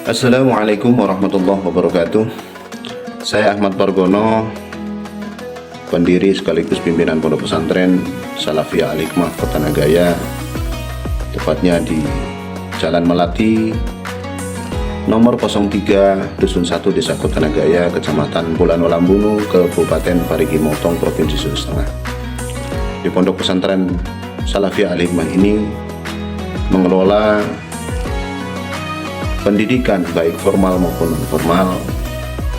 Assalamualaikum warahmatullahi wabarakatuh. Saya Ahmad Pargono, pendiri sekaligus pimpinan Pondok Pesantren Salafiyah Al-Hikmah Kota Nagaya, tepatnya di Jalan Melati nomor 03 Dusun 1 Desa Kota Nagaya, Kecamatan Bulano Lambunu, Kabupaten Parigi Motong, Provinsi Sulawesi Tengah. Di Pondok Pesantren Salafiyah Al-Hikmah ini mengelola pendidikan baik formal maupun non formal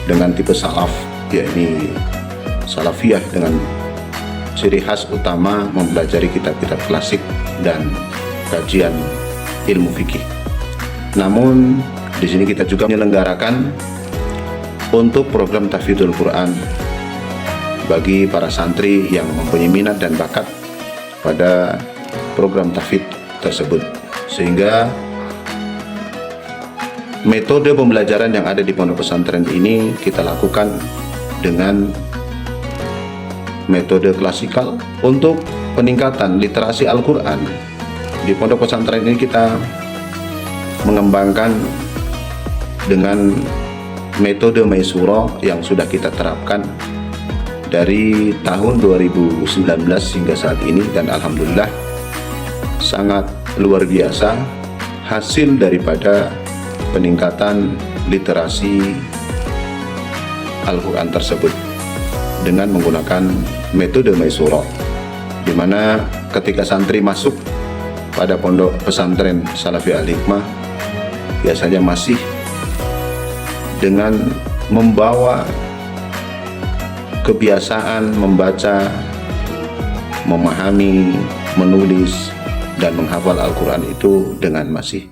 dengan tipe salaf, yakni salafiyah dengan ciri khas utama mempelajari kitab-kitab klasik dan kajian ilmu fikih. Namun di sini kita juga menyelenggarakan untuk program tahfidzul Quran bagi para santri yang mempunyai minat dan bakat pada program tahfidz tersebut, sehingga metode pembelajaran yang ada di pondok pesantren ini kita lakukan dengan metode klasikal. Untuk peningkatan literasi Al-Quran di pondok pesantren ini kita mengembangkan dengan metode Maisuro yang sudah kita terapkan dari tahun 2019 hingga saat ini, dan alhamdulillah sangat luar biasa hasil daripada peningkatan literasi Al-Quran tersebut dengan menggunakan metode Maisuro, di mana ketika santri masuk pada pondok pesantren Salafiyah Al-Hikmah biasanya masih dengan membawa kebiasaan membaca, memahami, menulis, dan menghafal Al-Quran itu dengan masih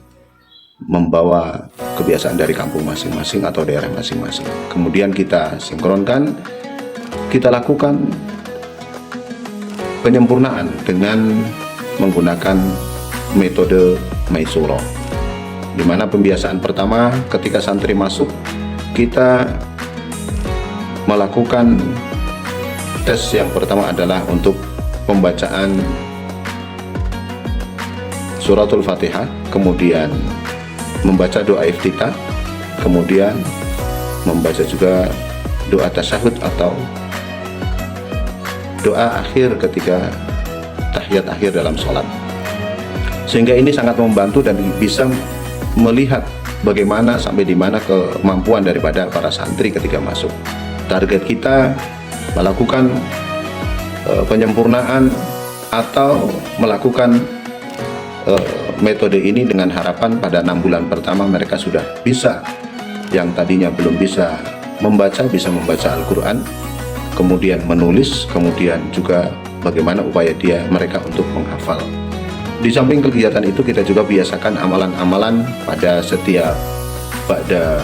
membawa kebiasaan dari kampung masing-masing atau daerah masing-masing. Kemudian kita sinkronkan, kita lakukan penyempurnaan dengan menggunakan metode Maisuro, di mana pembiasaan pertama ketika santri masuk kita melakukan tes. Yang pertama adalah untuk pembacaan suratul Fatihah, kemudian membaca doa iftitah, kemudian membaca juga doa tasyahud atau doa akhir ketika tahiyat akhir dalam sholat, sehingga ini sangat membantu dan bisa melihat bagaimana sampai di mana kemampuan daripada para santri ketika masuk. Target kita melakukan penyempurnaan atau melakukan metode ini dengan harapan pada 6 bulan pertama mereka sudah bisa, yang tadinya belum bisa membaca, bisa membaca Al-Quran, kemudian menulis, kemudian juga bagaimana upaya mereka untuk menghafal. Di samping kegiatan itu kita juga biasakan amalan-amalan pada setiap pada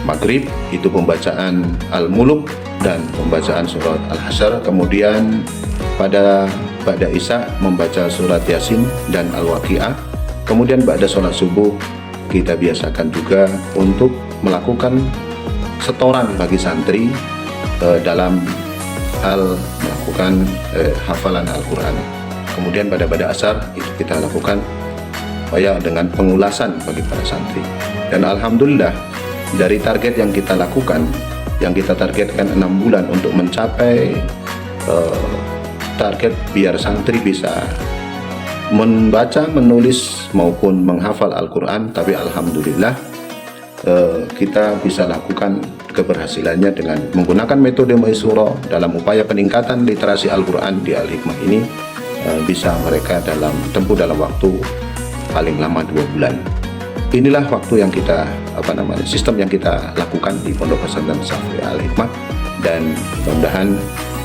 maghrib, itu pembacaan Al-Muluk dan pembacaan surat Al-Hasyr, kemudian pada Isya membaca surat Yasin dan Al-Waqi'ah, kemudian pada sholat subuh kita biasakan juga untuk melakukan setoran bagi santri dalam hal melakukan hafalan Al-Quran. Kemudian pada asar itu kita lakukan upaya dengan pengulasan bagi para santri, dan alhamdulillah dari target yang kita lakukan, yang kita targetkan 6 bulan untuk mencapai target biar santri bisa membaca, menulis maupun menghafal Al-Quran, tapi alhamdulillah kita bisa lakukan keberhasilannya dengan menggunakan metode Maisuro dalam upaya peningkatan literasi Al-Quran di Al-Hikmah ini. Bisa mereka tempuh dalam waktu paling lama 2 bulan. Inilah waktu yang kita sistem yang kita lakukan di Pondok Pesantren Salafiyah Al-Hikmah, dan mudah-mudahan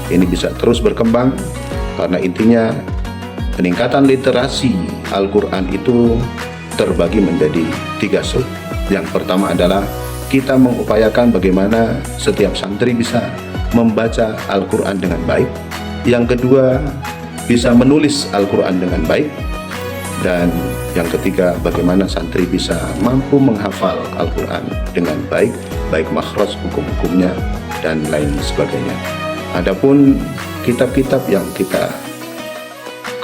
ini bisa terus berkembang, karena intinya peningkatan literasi Al-Quran itu terbagi menjadi 3 sub. Yang pertama adalah kita mengupayakan bagaimana setiap santri bisa membaca Al-Quran dengan baik. Yang kedua, bisa menulis Al-Quran dengan baik. Dan yang ketiga, bagaimana santri bisa mampu menghafal Al-Quran dengan baik, baik makhraj, hukum-hukumnya, dan lain sebagainya. Adapun kitab-kitab yang kita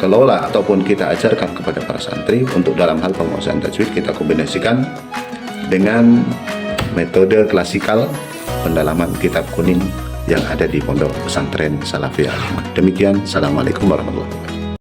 kelola ataupun kita ajarkan kepada para santri untuk dalam hal penguasaan tajwid, kita kombinasikan dengan metode klasikal pendalaman kitab kuning yang ada di Pondok Pesantren Salafi Al-Hikmah. Demikian, Assalamualaikum warahmatullahi wabarakatuh.